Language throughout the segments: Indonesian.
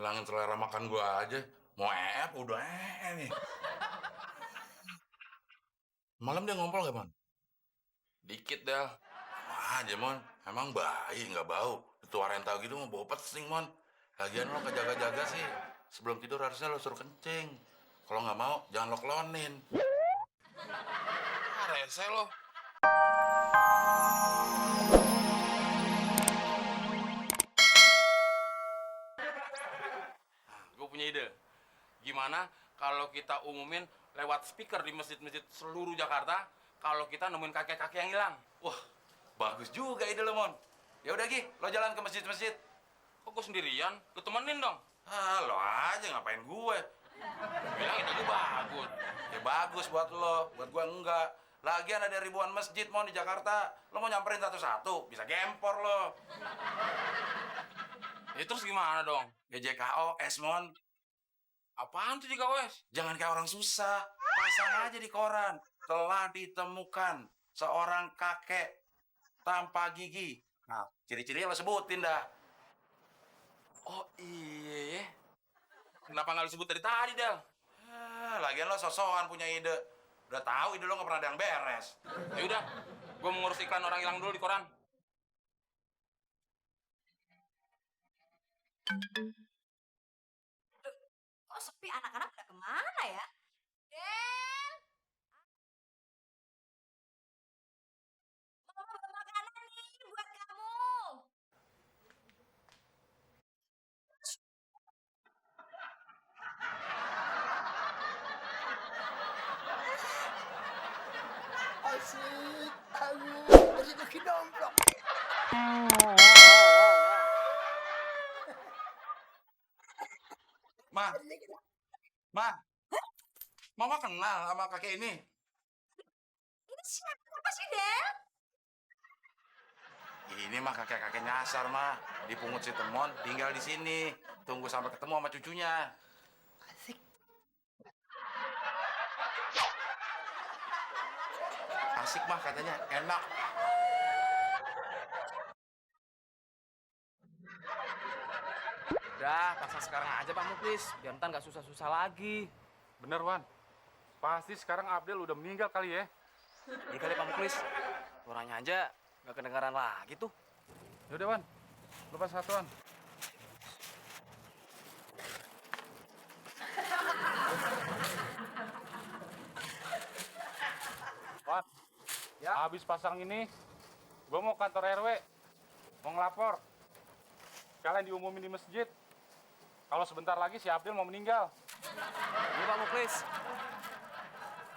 ngilangin selera makan gua aja. Mau udah nih. Malam dia ngompol gak, Mon? Dikit dah. Wah aja, Mon. Emang bayi nggak bau. Dituarin tahu gitu mau bau pesing, Mon. Lagian lo kejaga-jaga sih. Sebelum tidur harusnya lo suruh kencing. Kalau nggak mau, jangan lo klonin. Ah, rese lo. Gue punya ide. Gimana kalau kita umumin lewat speaker di masjid-masjid seluruh Jakarta kalau kita nemuin kakek-kakek yang hilang? Wah, bagus juga ide lo, Mon. Ya udah, Gi, lo jalan ke masjid-masjid. Kok gue sendirian? Gue temenin dong. Ah, lo aja ngapain gue? Bilang ide gue bagus. Ya bagus buat lo, buat gue enggak. Lagian ada ribuan masjid, Mon, di Jakarta. Lo mau nyamperin satu-satu, bisa gempor lo. Ya terus gimana dong? Ya JKOS, Mon. Apaan tuh JKOS? Jangan kayak orang susah. Pasang aja di koran. Telah ditemukan seorang kakek tanpa gigi. Nah, ciri-cirinya lo sebutin dah. Oh iya. Kenapa nggak lo sebut dari tadi, Del? Lagian lo sosokan punya ide. Udah tahu ide lo nggak pernah ada yang beres. Ya udah, gue mau ngurus iklan orang hilang dulu di koran. Kok sepi, anak-anak pada kemana ya? Del, mama bawa makanan nih buat kamu. Asik, ayo, rezeki nongkrong. Ma, Mama kenal sama kakek ini. Ini siapa sih, Del? Ini mah kakek-kakek nyasar, mah. Dipungut si Temon, tinggal di sini. Tunggu sampai ketemu sama cucunya. Asik. Asik mah katanya, enak. Udah, pasang sekarang aja Pak Muklis, biar ntar nggak susah-susah lagi. Bener, Wan. Pasti sekarang Abdel udah meninggal kali ya. Iya kali Pak Muklis, suaranya aja nggak kedengaran lagi tuh. Yaudah, Wan. Lepas satuan. Wan, ya. Habis pasang ini, gue mau kantor RW. Mau ngelapor. Kalian diumumin di masjid. Kalau sebentar lagi si Abdel mau meninggal. Iya Pak Muklis.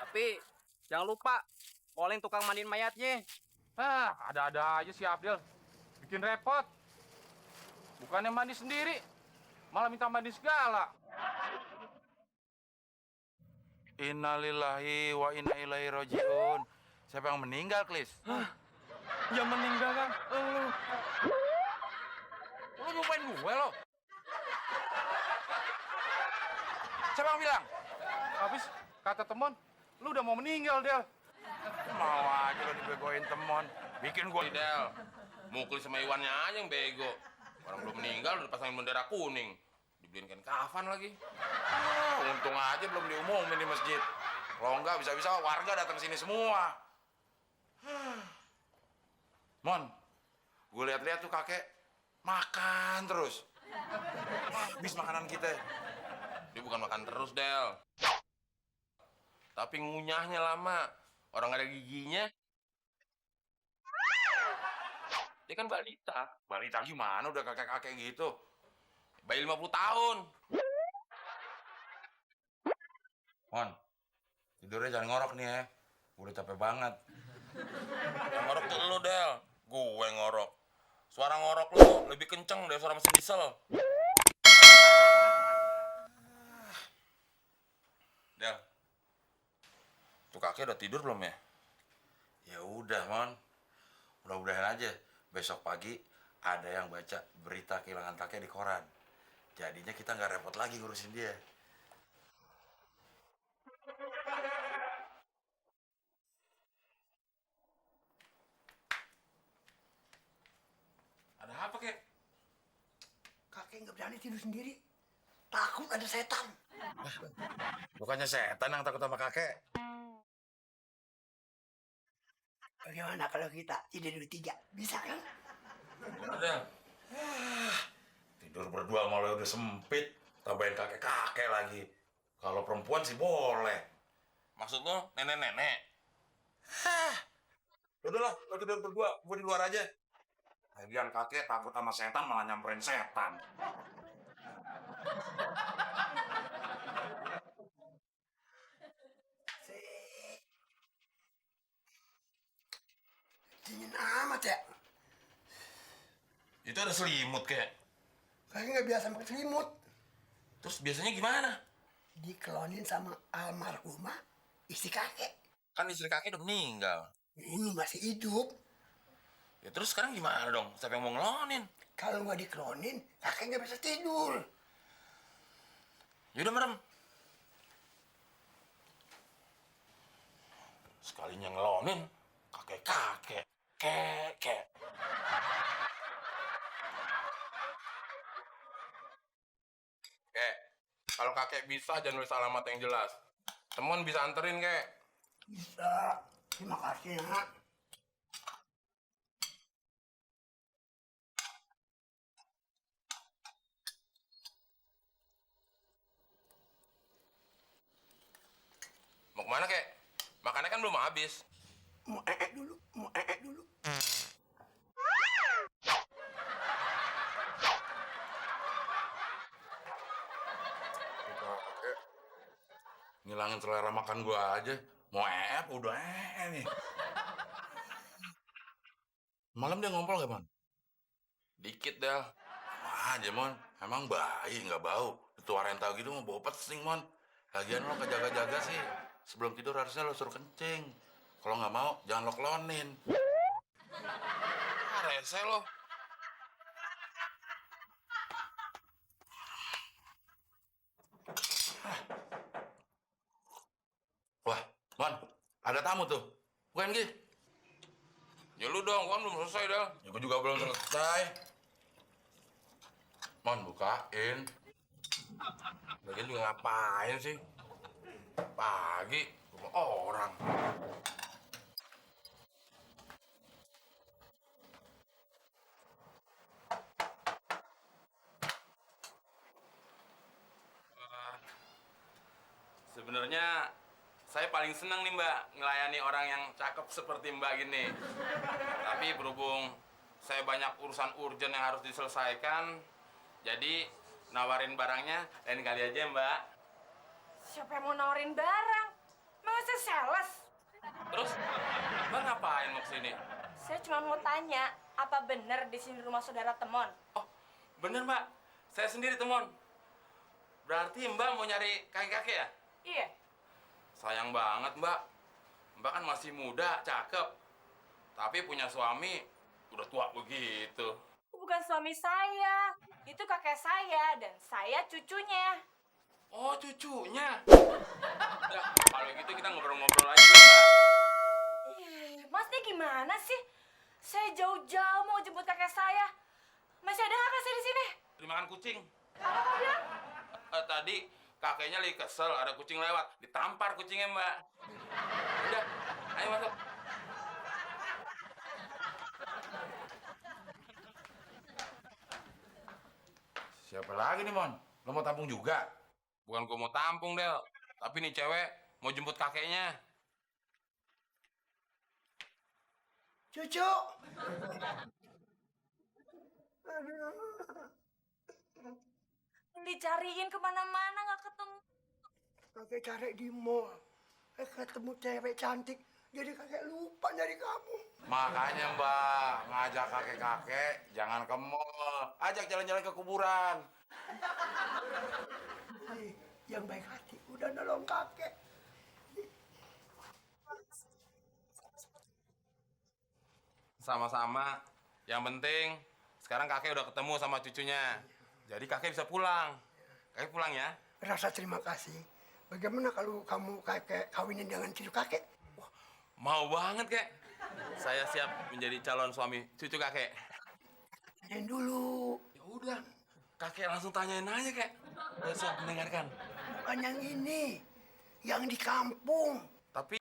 Tapi jangan lupa calling tukang mandiin mayatnya. Ada-ada aja si Abdel. Bikin repot. Bukannya mandi sendiri, malah minta mandi segala. Innalillahi wa inna ilaihi rajiun. Siapa yang meninggal, Klis? Yang meninggal kan? Lu nyumpain gue lo. Siapa yang bilang? Habis kata Temon, lu udah mau meninggal, Del. Mau aja lo dibegoin Temon. Bikin gue. Del, Muklis sama Iwannya aja yang bego. Orang belum meninggal udah pasangin bendera kuning. Dibeliin kain kafan lagi. Untung aja belum diumumin di masjid. Kalau enggak bisa-bisa warga datang sini semua. Mon, gue lihat-lihat tuh kakek makan terus. Habis makanan kita. Dia bukan makan terus, Del. Tapi ngunyahnya lama. Orang nggak ada giginya. Dia kan balita. Balita gimana udah kakek-kakek gitu? Bayi 50 tahun. Mon, tidurnya jangan ngorok nih ya. Gue udah capek banget. Yang ngorok tuh lu, Del. Gue ngorok. Suara ngorok lu lebih kenceng dari suara mesin diesel. Del, tuh kakek udah tidur belum ya? Ya udah, Mon. Mudah-mudahan aja besok pagi ada yang baca berita kehilangan kakek di koran. Jadinya kita nggak repot lagi ngurusin dia. Ada apa, kek? Kakek nggak berani tidur sendiri. takut ada setan. Bukannya setan yang takut sama kakek. Bagaimana kalau kita tidur bertiga? Bisa kan? Udah. Tidur berdua malah udah sempit. Tambahin kakek-kakek lagi. Kalau perempuan sih boleh. Maksud lo nenek-nenek? Udahlah, lo tidur berdua. Gue di luar aja. Lagian kakek takut sama setan malah nyamperin setan. Dingin amat ya. Itu ada selimut kayak. Kakek nggak biasa pakai selimut. Terus biasanya gimana? Dikelonin sama almarhumah istri kakek. Kan istri kakek udah meninggal. Ini masih hidup. Ya terus sekarang gimana dong? Siapa yang mau ngelonin? Kalau nggak dikelonin, kakek nggak bisa tidur. Yaudah merem. Sekalinya ngelonin, kakek-kakek. Kek. Kalau kakek bisa jangan nulis alamat yang jelas. Temen bisa anterin kek. Bisa. Terima kasih ya. Mau kemana kek? Makannya kan belum habis. Mau dulu, mau dulu. Ngilangin selera makan gua aja. Mau udah nih. Malam dia ngompol gak, Mon? Dikit dah. Wah aja, Mon. Emang bayi nggak bau. Dituarin tahu gitu mau bau pesing, Mon. Lagian lo kejaga-jaga sih. Sebelum tidur harusnya lo suruh kencing. Kalau nggak mau, jangan lo klonin. Rese lo. Wah, Mon, ada tamu tuh. Bukan, Gi? Ya lu dong, kan belum selesai dah. Ya, gue juga belum selesai. Mon, bukain. Lagian juga ngapain sih? Pagi, rumah orang. Sebenarnya saya paling senang nih Mbak ngelayani orang yang cakep seperti Mbak gini. Tapi berhubung saya banyak urusan urgent yang harus diselesaikan, jadi nawarin barangnya lain kali aja Mbak. Siapa yang mau nawarin barang? Mau saya sales? Terus Mbak ngapain mau kesini? Saya cuma mau tanya, apa benar di sini rumah saudara Temon? Oh bener Mbak, saya sendiri Temon. Berarti Mbak mau nyari kakek-kakek ya? Iya. Sayang banget Mbak. Mbak kan masih muda, cakep. Tapi punya suami udah tua begitu. Bukan suami saya, itu kakek saya dan saya cucunya. Oh cucunya. Ya kalau gitu kita ngobrol-ngobrol aja Mbak. Masnya gimana sih? Saya jauh-jauh mau jemput kakek saya. Masih ada kakek saya di sini? Dimakan kucing. Apa kau bilang? Tadi kakeknya lagi kesel, ada kucing lewat. Ditampar kucingnya Mbak. Udah, ayo masuk. Siapa lagi nih, Mon? Lo mau tampung juga? Bukan gua mau tampung Del, tapi nih cewek mau jemput kakeknya. Cucu. Dicariin kemana-mana nggak ketemu. Kakek cari di mall. Ketemu cewek cantik. Jadi kakek lupa dari kamu. Makanya, Mbak, ngajak kakek-kakek jangan ke mall. Ajak jalan-jalan ke kuburan. Yang baik hati udah nolong kakek. Sama-sama. Yang penting sekarang kakek udah ketemu sama cucunya. Jadi kakek bisa pulang. Kakek pulang ya. Rasa terima kasih. Bagaimana kalau kamu kakek kawinin dengan cucu kakek? Mau banget kek. Saya siap menjadi calon suami cucu kakek. Tanyain dulu. Ya udah, kakek langsung tanyain aja kek. Sok, dengarkan. Bukan yang ini, yang di kampung. Tapi